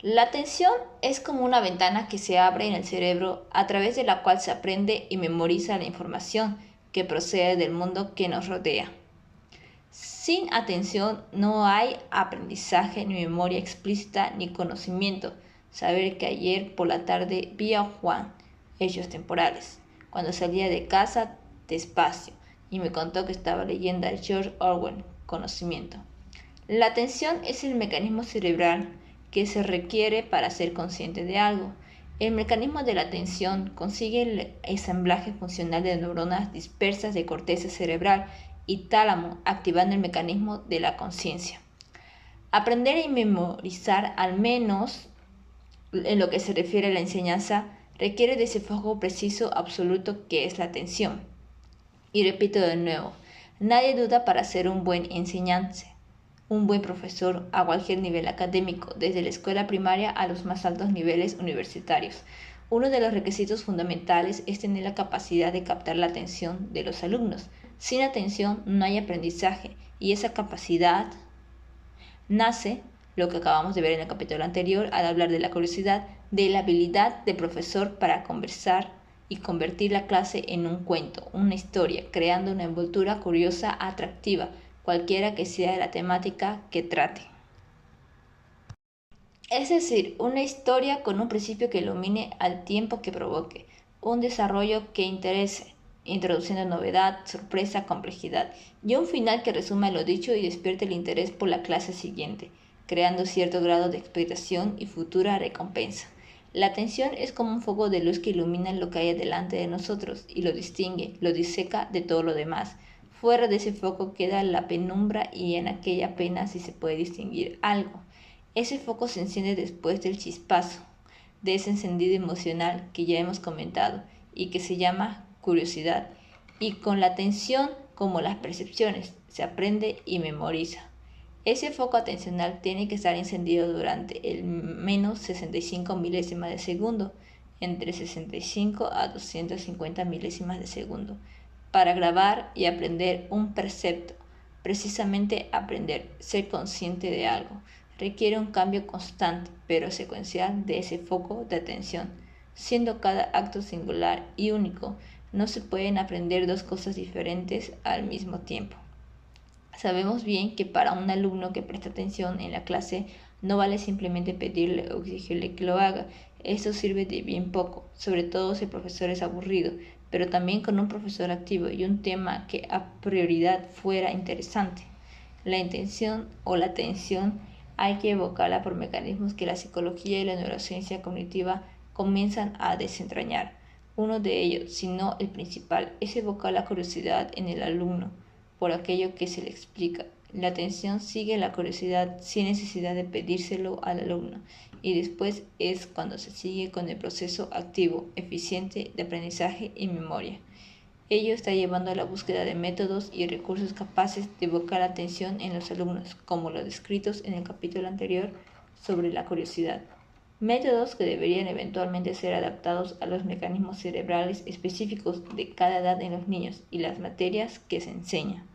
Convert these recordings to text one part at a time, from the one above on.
La atención es como una ventana que se abre en el cerebro a través de la cual se aprende y memoriza la información que procede del mundo que nos rodea. Sin atención no hay aprendizaje, ni memoria explícita, ni conocimiento. Saber que ayer por la tarde vi a Juan, hechos temporales, cuando salía de casa despacio, y me contó que estaba leyendo a George Orwell, conocimiento. La atención es el mecanismo cerebral que se requiere para ser consciente de algo. El mecanismo de la atención consigue el ensamblaje funcional de neuronas dispersas de corteza cerebral y tálamo, activando el mecanismo de la conciencia. Aprender y memorizar, al menos en lo que se refiere a la enseñanza, requiere de ese foco preciso absoluto que es la atención. Y repito de nuevo, nadie duda para ser un buen enseñante, un buen profesor a cualquier nivel académico, desde la escuela primaria a los más altos niveles universitarios. Uno de los requisitos fundamentales es tener la capacidad de captar la atención de los alumnos. Sin atención no hay aprendizaje y esa capacidad nace, lo que acabamos de ver en el capítulo anterior al hablar de la curiosidad, de la habilidad del profesor para conversar y convertir la clase en un cuento, una historia, creando una envoltura curiosa, atractiva, cualquiera que sea la temática que trate. Es decir, una historia con un principio que ilumine al tiempo que provoque, un desarrollo que interese, introduciendo novedad, sorpresa, complejidad, y un final que resuma lo dicho y despierte el interés por la clase siguiente, creando cierto grado de expectación y futura recompensa. La atención es como un foco de luz que ilumina lo que hay delante de nosotros y lo distingue, lo diseca de todo lo demás. Fuera de ese foco queda la penumbra y en aquella apenas si se puede distinguir algo. Ese foco se enciende después del chispazo, de ese encendido emocional que ya hemos comentado y que se llama curiosidad. Y con la atención, como las percepciones, se aprende y memoriza. Ese foco atencional tiene que estar encendido durante el menos 65 milésimas de segundo, entre 65 a 250 milésimas de segundo, para grabar y aprender un precepto. Precisamente aprender, ser consciente de algo, requiere un cambio constante pero secuencial de ese foco de atención. Siendo cada acto singular y único, no se pueden aprender dos cosas diferentes al mismo tiempo. Sabemos bien que para un alumno que presta atención en la clase no vale simplemente pedirle o exigirle que lo haga. Esto sirve de bien poco, sobre todo si el profesor es aburrido, pero también con un profesor activo y un tema que a prioridad fuera interesante. La intención o la atención hay que evocarla por mecanismos que la psicología y la neurociencia cognitiva comienzan a desentrañar. Uno de ellos, si no el principal, es evocar la curiosidad en el alumno por aquello que se le explica. La atención sigue la curiosidad sin necesidad de pedírselo al alumno y después es cuando se sigue con el proceso activo, eficiente de aprendizaje y memoria. Ello está llevando a la búsqueda de métodos y recursos capaces de evocar la atención en los alumnos, como los descritos en el capítulo anterior sobre la curiosidad. Métodos que deberían eventualmente ser adaptados a los mecanismos cerebrales específicos de cada edad en los niños y las materias que se enseñan.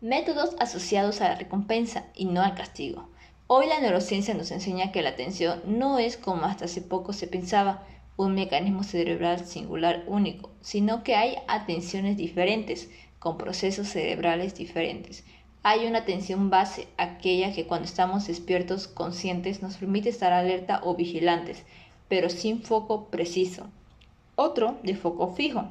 Métodos asociados a la recompensa y no al castigo. Hoy la neurociencia nos enseña que la atención no es como hasta hace poco se pensaba, un mecanismo cerebral singular único, sino que hay atenciones diferentes, con procesos cerebrales diferentes. Hay una atención base, aquella que cuando estamos despiertos, conscientes, nos permite estar alerta o vigilantes, pero sin foco preciso. Otro de foco fijo,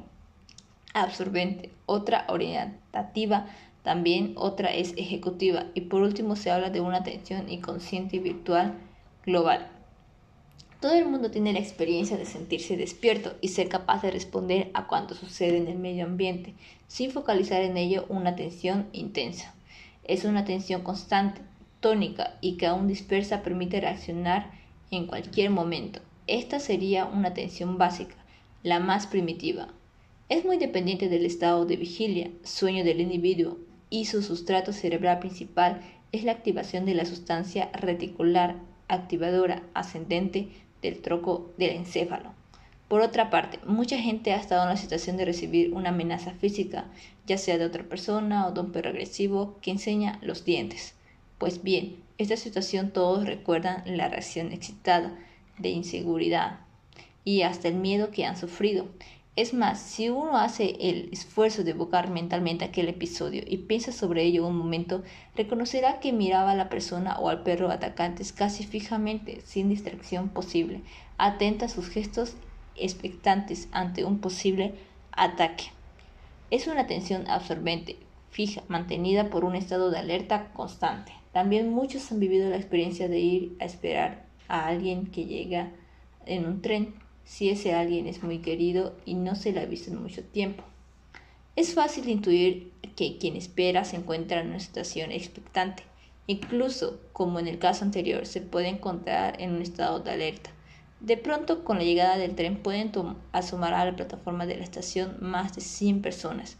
absorbente, otra orientativa, también otra es ejecutiva y por último se habla de una atención inconsciente y virtual global. Todo el mundo tiene la experiencia de sentirse despierto y ser capaz de responder a cuanto sucede en el medio ambiente, sin focalizar en ello una atención intensa. Es una atención constante, tónica y que aún dispersa permite reaccionar en cualquier momento. Esta sería una atención básica, la más primitiva. Es muy dependiente del estado de vigilia, sueño del individuo, y su sustrato cerebral principal es la activación de la sustancia reticular activadora ascendente del tronco del encéfalo. Por otra parte, mucha gente ha estado en la situación de recibir una amenaza física, ya sea de otra persona o de un perro agresivo que enseña los dientes. Pues bien, esta situación todos recuerdan la reacción excitada, de inseguridad y hasta el miedo que han sufrido. Es más, si uno hace el esfuerzo de evocar mentalmente aquel episodio y piensa sobre ello un momento, reconocerá que miraba a la persona o al perro atacantes casi fijamente, sin distracción posible, atenta a sus gestos, expectantes ante un posible ataque. Es una atención absorbente, fija, mantenida por un estado de alerta constante. También muchos han vivido la experiencia de ir a esperar a alguien que llega en un tren, si ese alguien es muy querido y no se le ha visto en mucho tiempo. Es fácil intuir que quien espera se encuentra en una situación expectante. Incluso, como en el caso anterior, se puede encontrar en un estado de alerta. De pronto, con la llegada del tren pueden asomar a la plataforma de la estación más de 100 personas.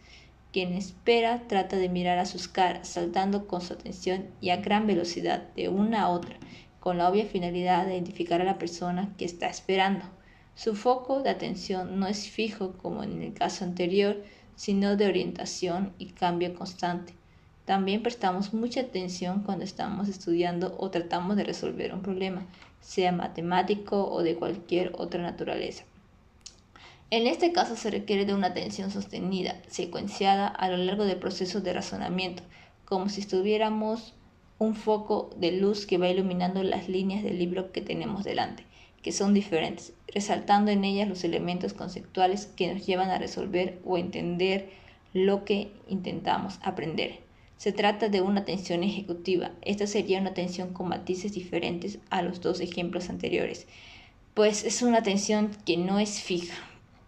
Quien espera trata de mirar a sus caras, saltando con su atención y a gran velocidad de una a otra, con la obvia finalidad de identificar a la persona que está esperando. Su foco de atención no es fijo como en el caso anterior, sino de orientación y cambio constante. También prestamos mucha atención cuando estamos estudiando o tratamos de resolver un problema, sea matemático o de cualquier otra naturaleza. En este caso se requiere de una atención sostenida, secuenciada a lo largo del proceso de razonamiento, como si estuviéramos un foco de luz que va iluminando las líneas del libro que tenemos delante, que son diferentes, resaltando en ellas los elementos conceptuales que nos llevan a resolver o entender lo que intentamos aprender. Se trata de una atención ejecutiva. Esta sería una atención con matices diferentes a los dos ejemplos anteriores, pues es una atención que no es fija,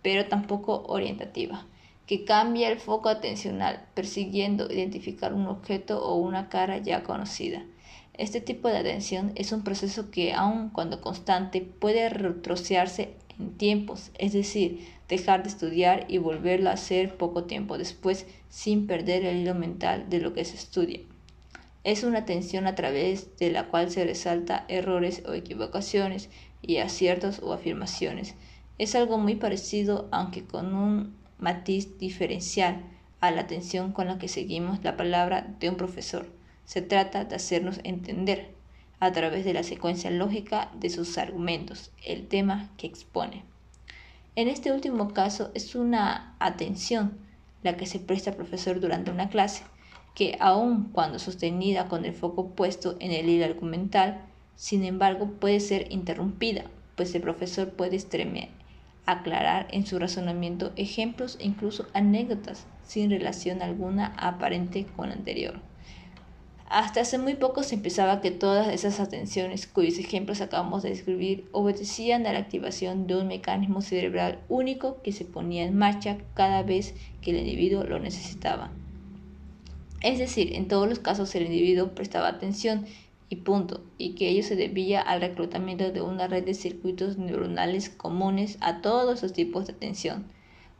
pero tampoco orientativa, que cambia el foco atencional, persiguiendo identificar un objeto o una cara ya conocida. Este tipo de atención es un proceso que, aun cuando constante, puede retrocedarse en tiempos, es decir, dejar de estudiar y volverlo a hacer poco tiempo después, sin perder el hilo mental de lo que se estudia. Es una atención a través de la cual se resalta errores o equivocaciones y aciertos o afirmaciones. Es algo muy parecido, aunque con un matiz diferencial, a la atención con la que seguimos la palabra de un profesor. Se trata de hacernos entender, a través de la secuencia lógica de sus argumentos, el tema que expone. En este último caso es una atención la que se presta al profesor durante una clase, que aun cuando sostenida con el foco puesto en el hilo argumental, sin embargo puede ser interrumpida, pues el profesor puede aclarar en su razonamiento ejemplos e incluso anécdotas sin relación alguna aparente con la anterior. Hasta hace muy poco se pensaba que todas esas atenciones, cuyos ejemplos acabamos de describir, obedecían a la activación de un mecanismo cerebral único que se ponía en marcha cada vez que el individuo lo necesitaba. Es decir, en todos los casos el individuo prestaba atención y punto, y que ello se debía al reclutamiento de una red de circuitos neuronales comunes a todos los tipos de atención.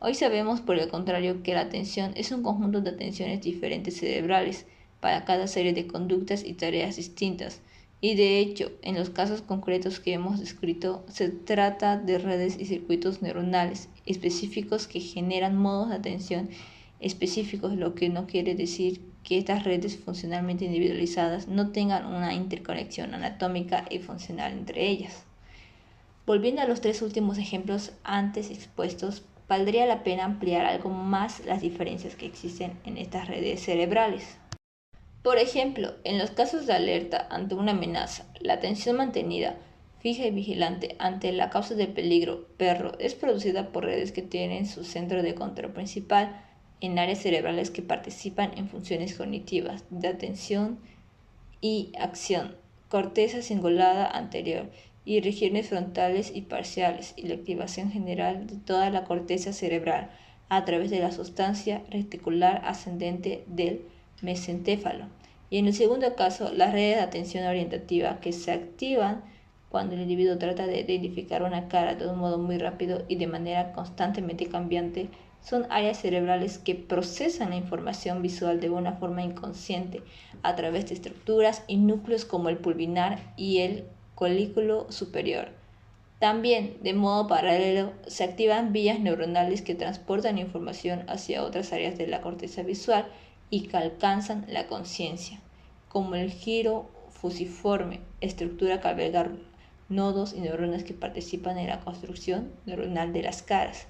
Hoy sabemos, por el contrario, que la atención es un conjunto de atenciones diferentes cerebrales para cada serie de conductas y tareas distintas, y de hecho, en los casos concretos que hemos descrito, se trata de redes y circuitos neuronales específicos que generan modos de atención específicos, lo que no quiere decir que estas redes funcionalmente individualizadas no tengan una interconexión anatómica y funcional entre ellas. Volviendo a los tres últimos ejemplos antes expuestos, valdría la pena ampliar algo más las diferencias que existen en estas redes cerebrales. Por ejemplo, en los casos de alerta ante una amenaza, la atención mantenida, fija y vigilante ante la causa de peligro, perro, es producida por redes que tienen su centro de control principal en áreas cerebrales que participan en funciones cognitivas, de atención y acción, corteza cingulada anterior y regiones frontales y parciales, y la activación general de toda la corteza cerebral a través de la sustancia reticular ascendente del mesencéfalo. Y en el segundo caso, las redes de atención orientativa que se activan cuando el individuo trata de identificar una cara de un modo muy rápido y de manera constantemente cambiante, son áreas cerebrales que procesan la información visual de una forma inconsciente a través de estructuras y núcleos como el pulvinar y el colículo superior. También, de modo paralelo, se activan vías neuronales que transportan información hacia otras áreas de la corteza visual y que alcanzan la conciencia. como el giro fusiforme, estructura que alberga nodos y neuronas que participan en la construcción neuronal de las caras.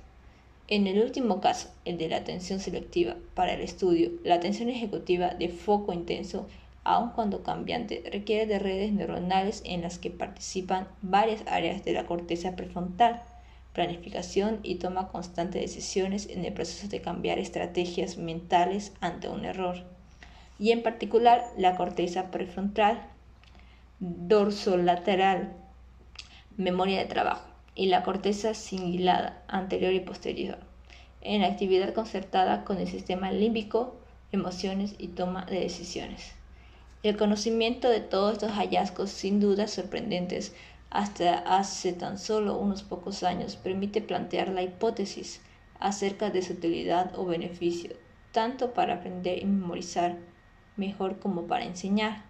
En el último caso, el de la atención selectiva para el estudio, la atención ejecutiva de foco intenso, aun cuando cambiante, requiere de redes neuronales en las que participan varias áreas de la corteza prefrontal, planificación y toma constante de decisiones en el proceso de cambiar estrategias mentales ante un error, y en particular la corteza prefrontal, dorsolateral, memoria de trabajo, y la corteza cingulada, anterior y posterior, en actividad concertada con el sistema límbico, emociones y toma de decisiones. El conocimiento de todos estos hallazgos, sin dudas sorprendentes, hasta hace tan solo unos pocos años, permite plantear la hipótesis acerca de su utilidad o beneficio, tanto para aprender y memorizar mejor como para enseñar,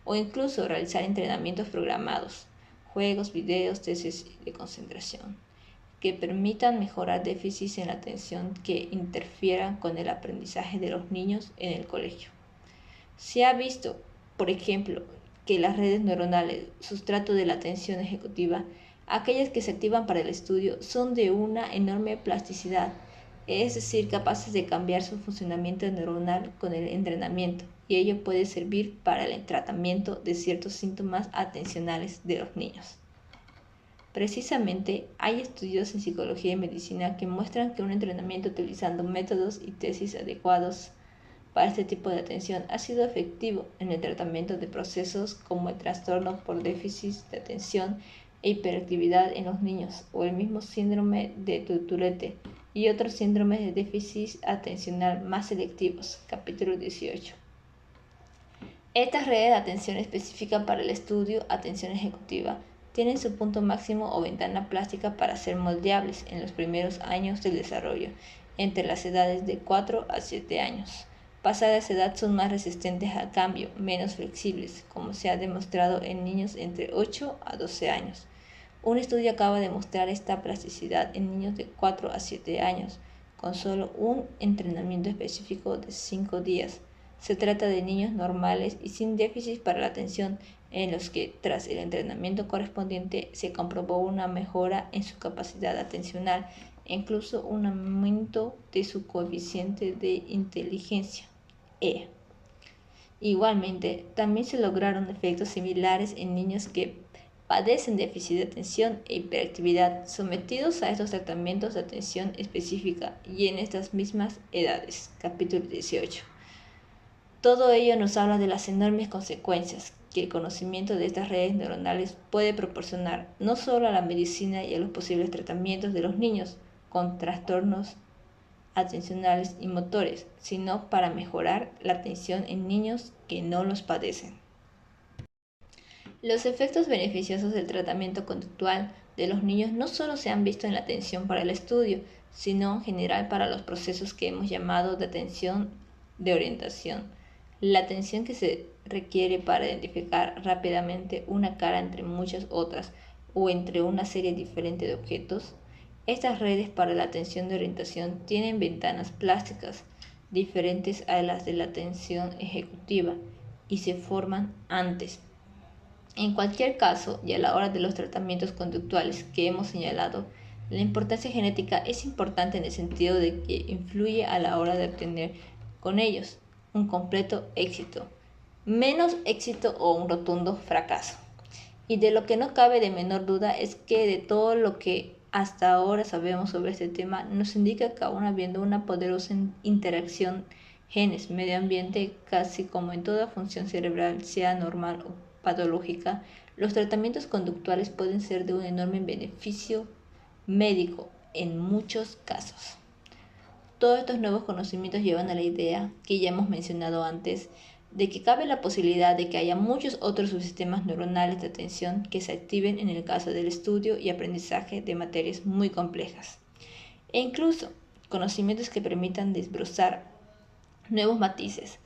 o incluso realizar entrenamientos programados, juegos, videos, tesis de concentración, que permitan mejorar déficits en la atención que interfieran con el aprendizaje de los niños en el colegio. Se ha visto, por ejemplo, que las redes neuronales, sustrato de la atención ejecutiva, aquellas que se activan para el estudio, son de una enorme plasticidad, es decir, capaces de cambiar su funcionamiento neuronal con el entrenamiento, y ello puede servir para el tratamiento de ciertos síntomas atencionales de los niños. Precisamente, hay estudios en psicología y medicina que muestran que un entrenamiento utilizando métodos y tesis adecuados para este tipo de atención ha sido efectivo en el tratamiento de procesos como el trastorno por déficit de atención e hiperactividad en los niños, o el mismo síndrome de Tourette y otros síndromes de déficit atencional más selectivos. Capítulo 18. Estas redes de atención específica para el estudio atención ejecutiva tienen su punto máximo o ventana plástica para ser moldeables en los primeros años del desarrollo, entre las edades de 4 a 7 años. Pasada esa edad son más resistentes al cambio, menos flexibles, como se ha demostrado en niños entre 8 a 12 años. Un estudio acaba de mostrar esta plasticidad en niños de 4 a 7 años, con solo un entrenamiento específico de 5 días. Se trata de niños normales y sin déficit para la atención, en los que, tras el entrenamiento correspondiente, se comprobó una mejora en su capacidad atencional e incluso un aumento de su coeficiente de inteligencia, E. Igualmente, también se lograron efectos similares en niños que padecen déficit de atención e hiperactividad, sometidos a estos tratamientos de atención específica y en estas mismas edades. Capítulo 18. Todo ello nos habla de las enormes consecuencias que el conocimiento de estas redes neuronales puede proporcionar no solo a la medicina y a los posibles tratamientos de los niños con trastornos atencionales y motores, sino para mejorar la atención en niños que no los padecen. Los efectos beneficiosos del tratamiento conductual de los niños no solo se han visto en la atención para el estudio, sino en general para los procesos que hemos llamado de atención de orientación. La atención que se requiere para identificar rápidamente una cara entre muchas otras o entre una serie diferente de objetos. Estas redes para la atención de orientación tienen ventanas plásticas diferentes a las de la atención ejecutiva y se forman antes. En cualquier caso, y a la hora de los tratamientos conductuales que hemos señalado, la importancia genética es importante en el sentido de que influye a la hora de obtener con ellos un completo éxito, menos éxito o un rotundo fracaso. Y de lo que no cabe de menor duda es que de todo lo que hasta ahora sabemos sobre este tema nos indica que aún habiendo una poderosa interacción genes, medio ambiente, casi como en toda función cerebral, sea normal o patológica, los tratamientos conductuales pueden ser de un enorme beneficio médico en muchos casos. Todos estos nuevos conocimientos llevan a la idea, que ya hemos mencionado antes, de que cabe la posibilidad de que haya muchos otros subsistemas neuronales de atención que se activen en el caso del estudio y aprendizaje de materias muy complejas, e incluso conocimientos que permitan desbrozar nuevos matices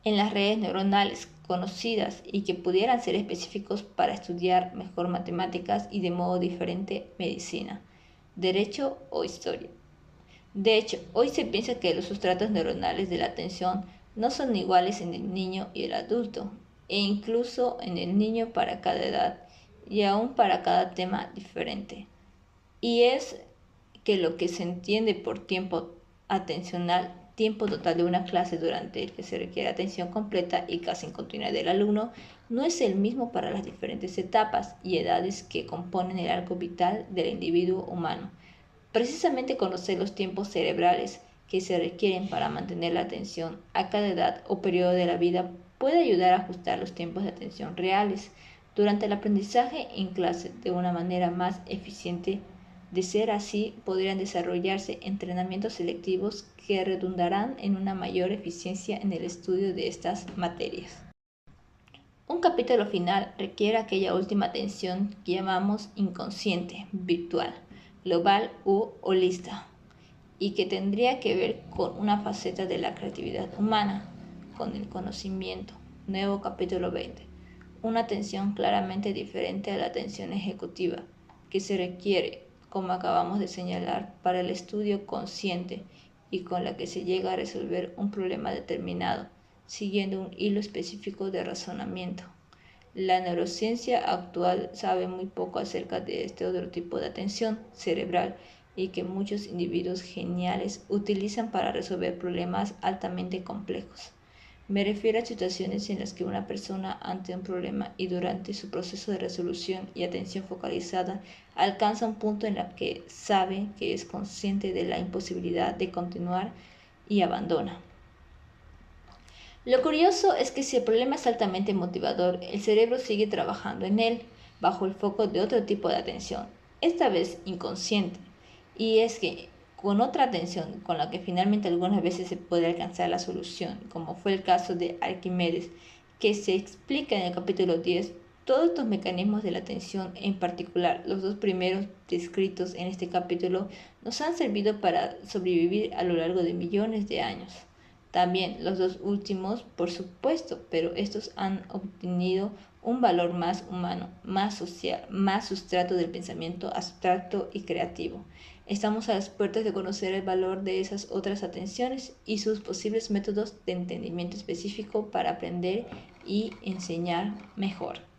en las redes neuronales conocidas y que pudieran ser específicos para estudiar mejor matemáticas y de modo diferente medicina, derecho o historia. De hecho, hoy se piensa que los sustratos neuronales de la atención no son iguales en el niño y el adulto. e incluso en el niño para cada edad y aún para cada tema diferente. Y es que lo que se entiende por tiempo atencional, tiempo total de una clase durante el que se requiere atención completa y casi incontinua del alumno, no es el mismo para las diferentes etapas y edades que componen el arco vital del individuo humano. Precisamente conocer los tiempos cerebrales que se requieren para mantener la atención a cada edad o periodo de la vida puede ayudar a ajustar los tiempos de atención reales durante el aprendizaje en clase de una manera más eficiente. De ser así, podrían desarrollarse entrenamientos selectivos que redundarán en una mayor eficiencia en el estudio de estas materias. Un capítulo final requiere aquella última atención que llamamos inconsciente, virtual, global u holista, y que tendría que ver con una faceta de la creatividad humana, con el conocimiento. Nuevo capítulo 20. Una atención claramente diferente a la atención ejecutiva, que se requiere, como acabamos de señalar, para el estudio consciente y con la que se llega a resolver un problema determinado, siguiendo un hilo específico de razonamiento. La neurociencia actual sabe muy poco acerca de este otro tipo de atención cerebral y que muchos individuos geniales utilizan para resolver problemas altamente complejos. Me refiero a situaciones en las que una persona ante un problema y durante su proceso de resolución y atención focalizada alcanza un punto en el que sabe que es consciente de la imposibilidad de continuar y abandona. Lo curioso es que si el problema es altamente motivador, el cerebro sigue trabajando en él, bajo el foco de otro tipo de atención, esta vez inconsciente. Y es que con otra atención con la que finalmente algunas veces se puede alcanzar la solución, como fue el caso de Arquímedes, que se explica en el capítulo 10, todos estos mecanismos de la atención, en particular los dos primeros descritos en este capítulo, nos han servido para sobrevivir a lo largo de millones de años. También los dos últimos, por supuesto, pero estos han obtenido un valor más humano, más social, más sustrato del pensamiento abstracto y creativo. Estamos a las puertas de conocer el valor de esas otras atenciones y sus posibles métodos de entendimiento específico para aprender y enseñar mejor.